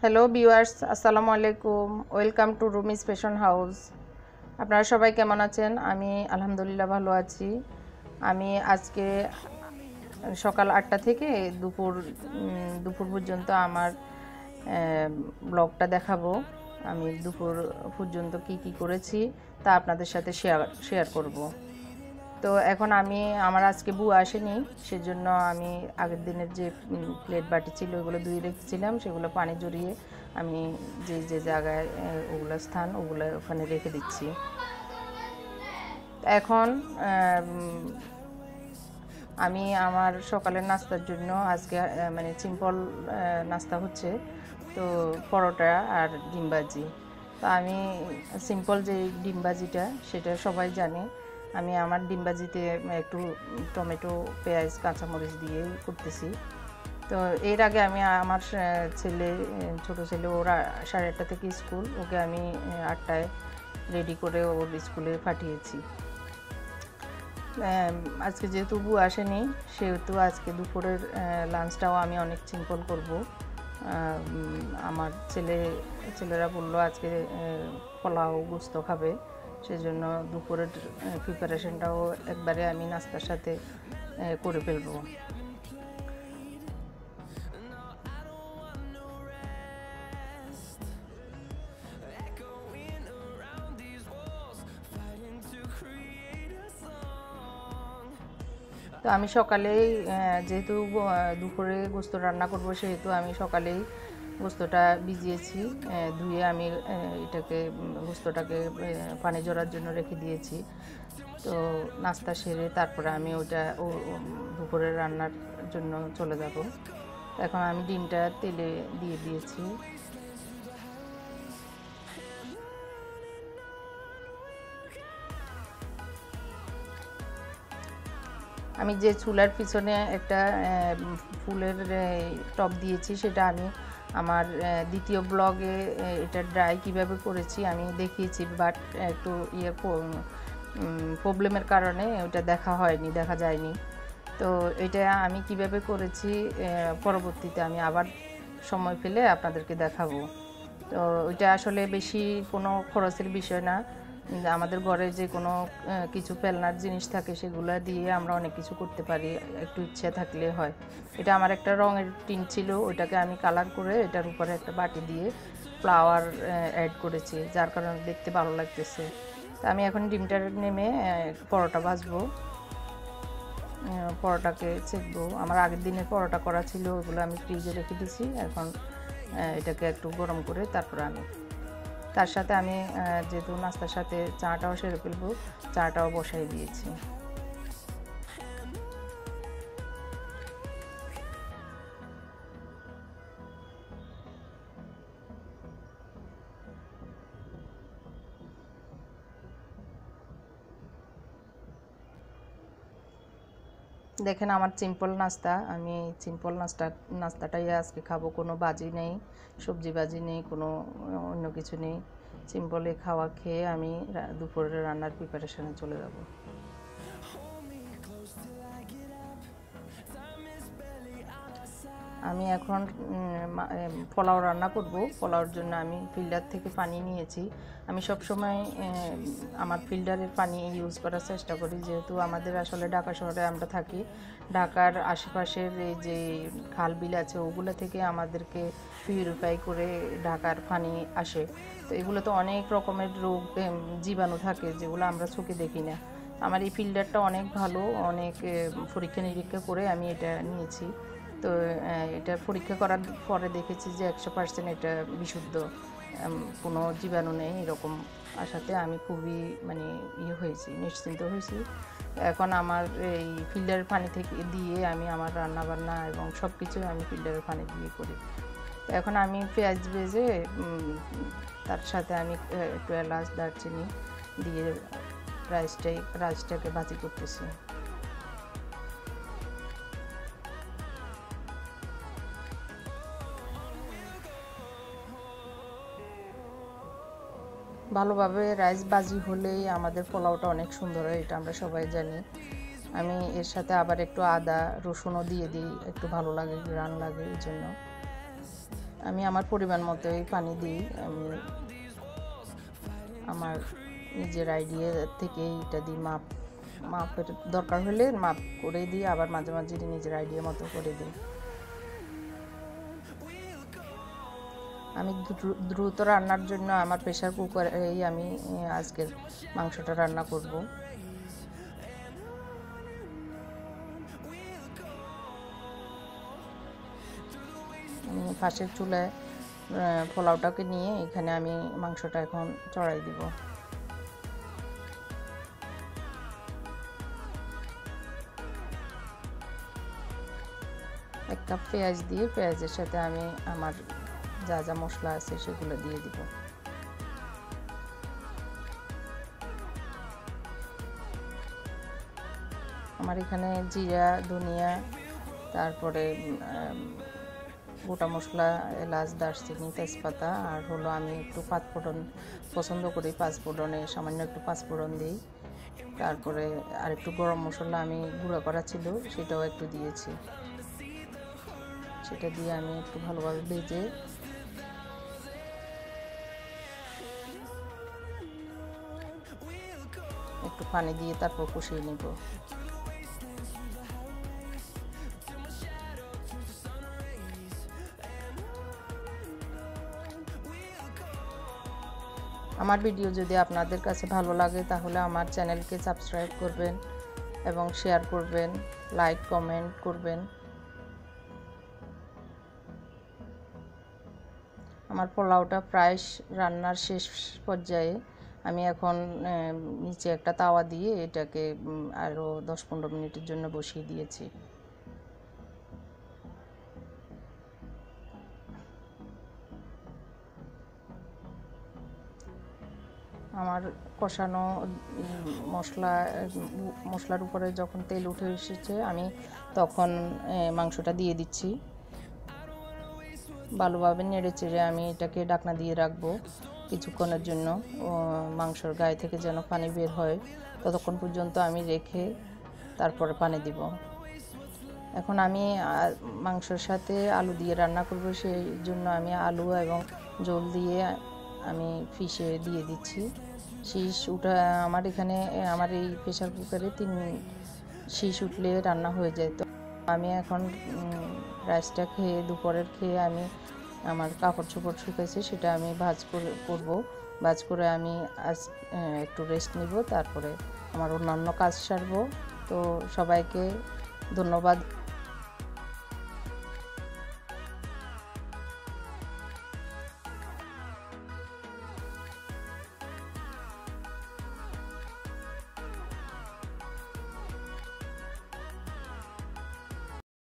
Hello viewers, আসসালামু আলাইকুম। Welcome to Rumi's fashion house. আপনারা সবাই কেমন আছেন? আমি আলহামদুলিল্লাহ ভালো আছি। আমি আজকে সকাল 8টা থেকে দুপুর পর্যন্ত আমার ব্লগটা দেখাবো। আমি দুপুর পর্যন্ত কি করেছি তা আপনাদের সাথে শেয়ার করব। তো এখন আমার আজকে বুয়া আসেনি, সেজন্য আমি আগের দিনের যে প্লেট বাটি ছিল ওগুলো ধুয়ে রেখেছিলাম, সেগুলো পানি জড়িয়ে আমি যে জায়গায় ওগুলো ওখানে রেখে দিচ্ছি। এখন আমি আমার সকালের নাস্তার জন্য আজকে মানে সিম্পল নাস্তা হচ্ছে, তো পরোটা আর ডিম ভাজি। তো আমি সিম্পল যে ডিম ভাজিটা সেটা সবাই জানে। আমি আমার ডিম ভাজিতে একটু টমেটো, পেঁয়াজ, কাঁচামরিচ দিয়ে করতেছি। তো এর আগে আমি আমার ছোট ছেলে, ওরা 8:30 থেকে স্কুল, ওকে আমি 8টায় রেডি করে ওর স্কুলে পাঠিয়েছি। আজকে যেহেতু বউ আসেনি, সেহেতু আজকে দুপুরের লাঞ্চটাও আমি অনেক সিম্পল করব। আমার ছেলেরা বললো আজকে পোলাও গোস্ত খাবে, সেজন্য দুপুরের প্রিপারেশনটাও একবারে আমি নাস্তার সাথে করে ফেলবো। তো আমি সকালেই যেহেতু দুপুরে গোস্ত রান্না করব, সেহেতু আমি সকালেই গোস্তটা ভিজিয়েছি, ধুয়ে আমি গোস্তটাকে পানি ঝরার জন্য রেখে দিয়েছি। তো নাস্তা সেরে তারপরে আমি দুপুরে রান্নার জন্য চলে যাব। এখন আমি ডিমটা তেলে দিয়ে দিয়েছি। আমি যে চুলার পিছনে একটা ফুলের টব দিয়েছি, সেটা আমি আমার দ্বিতীয় ব্লগে এটা ড্রাই কিভাবে করেছি আমি দেখিয়েছি, বাট একটু প্রবলেমের কারণে ওটা দেখা যায়নি। তো এটা আমি কিভাবে করেছি পরবর্তীতে আমি আবার সময় পেলে আপনাদেরকে দেখাবো। তো ওইটা আসলে বেশি কোনো খরচের বিষয় না। আমাদের ঘরে যে কোনো কিছু ফেলনার জিনিস থাকে, সেগুলো দিয়ে আমরা অনেক কিছু করতে পারি, একটু ইচ্ছে থাকলে হয়। এটা আমার একটা রঙের টিন ছিল, ওইটাকে আমি কালার করে এটার উপরে একটা বাটি দিয়ে ফ্লাওয়ার অ্যাড করেছি, যার কারণে দেখতে ভালো লাগতেছে। তো আমি এখন ডিমটা নেমে পরোটা ভাজবো, পরোটাকে ছেঁকবো। আমার আগের দিনের পরোটা করা ছিল, ওগুলো আমি ফ্রিজে রেখে দিয়েছি। এখন এটাকে একটু গরম করে তারপরে তার সাথে আমি যেহেতু নাস্তার সাথে চাটাও সেরে ফেলবো, চাটাও বসাই দিয়েছি। দেখেন আমার সিম্পল নাস্তাটাই আজকে খাবো। কোনো বাজি নেই, সবজি বাজি নেই, কোনো অন্য কিছু নেই। সিম্পলি খাওয়া খেয়ে আমি দুপুরের রান্নার প্রিপারেশনে চলে যাব। আমি এখন পোলাও রান্না করব। পোলাওর জন্য আমি ফিল্টার থেকে পানি নিয়েছি। আমি সবসময় আমার ফিল্টারের পানি ইউজ করার চেষ্টা করি, যেহেতু আমাদের আসলে ঢাকা শহরে আমরা থাকি। ঢাকার আশেপাশের এই যে খাল বিল আছে, ওগুলো থেকে আমাদেরকে পিউরিফাই করে ঢাকার পানি আসে। তো এগুলো তো অনেক রকমের রোগ জীবাণু থাকে, যেগুলো আমরা চোখে দেখি না। আমার এই ফিল্টারটা অনেক ভালো, অনেক পরীক্ষা নিরীক্ষা করে আমি এটা নিয়েছি। তো এটা পরীক্ষা করার পরে দেখেছি যে 100% এটা বিশুদ্ধ, কোনো জীবাণু নেই। এরকম আসাতে আমি খুবই মানে নিশ্চিন্ত হয়েছি। এখন আমার এই ফিল্টারের পানি থেকে দিয়ে আমি আমার রান্নাবান্না এবং সব কিছু আমি ফিল্টারের পানি দিয়ে করি। তো এখন আমি পেঁয়াজ ভেজে তার সাথে আমি একটু এলাচ, দারচিনি দিয়ে রাইসটাকে ভাজি করতেছি। ভালোভাবে রাইস ভাজি হলেই আমাদের পোলাওটা অনেক সুন্দর হয়, এটা আমরা সবাই জানি। আমি এর সাথে আবার একটু আদা রসুনও দিয়ে দিই, একটু ভালো লাগে, ঘ্রাণ লাগে এই জন্য। আমি আমার পরিমাণ মতোই পানি দিই। আমি আমার নিজের আইডিয়া থেকে এটা দিই, মাপের দরকার হলে মাপ করে দিই, আবার মাঝে মাঝে নিজের আইডিয়া মতো করে দিই। আমি দ্রুত রান্নার জন্য আমার প্রেশার কুকারেই আমি আজকের মাংসটা রান্না করব। আমি পাশের চুলায় পোলাওটাকে নিয়ে এখানে আমি মাংসটা এখন চড়াই দিব। এক কাপ পেঁয়াজ দিয়ে পেঁয়াজের সাথে আমি আমার যা যা মশলা আছে সেগুলো দিয়ে দিব। আমার এখানে জিরা, ধনিয়া, তারপরে গোটা মশলা, এলাচ, দারচিনি, তেজপাতা, আর হলো আমি একটু পাঁচফোড়ন পছন্দ করি, পাঁচফোড়নে সামান্য একটু পাঁচফোড়ন দিই। তারপরে আর একটু গরম মশলা আমি গুঁড়ো করা ছিল সেটাও একটু দিয়েছি। সেটা দিয়ে আমি একটু ভালোভাবে ভেজে একটু পানি দিয়ে তারপর কষিয়ে নেব। আমার ভিডিও যদি আপনাদের কাছে ভালো লাগে তাহলে আমার চ্যানেলকে সাবস্ক্রাইব করবেন এবং শেয়ার করবেন, লাইক কমেন্ট করবেন। আমার পোলাওটা প্রায় রান্নার শেষ পর্যায়ে। আমি এখন নিচে একটা তাওয়া দিয়ে এটাকে আরও 10-15 মিনিটের জন্য বসিয়ে দিয়েছি। আমার কষানো মশলার উপরে যখন তেল উঠে এসেছে আমি তখন মাংসটা দিয়ে দিচ্ছি। ভালোভাবে নেড়ে চেড়ে আমি এটাকে ঢাকনা দিয়ে রাখবো কিছুক্ষণের জন্য, মাংসর গায়ে থেকে যেন পানি বের হয় ততক্ষণ পর্যন্ত আমি রেখে তারপরে পানি দিব। এখন আমি মাংসর সাথে আলু দিয়ে রান্না করব, সেই জন্য আমি আলু এবং ঝোল দিয়ে আমি ফিশে দিয়ে দিচ্ছি। শীষ উঠা আমার এখানে আমার এই প্রেশার কুকারে 3 শীষ উঠলে রান্না হয়ে যায়। তো আমি এখন রাইসটা খেয়ে দুপুরের খেয়ে আমি আমার কাপড় চোপড় শুকাইছে সেটা আমি ভাঁজ করে আমি আজ একটু রেস্ট নিব, তারপরে আমার অন্যান্য কাজ সারবো। তো সবাইকে ধন্যবাদ।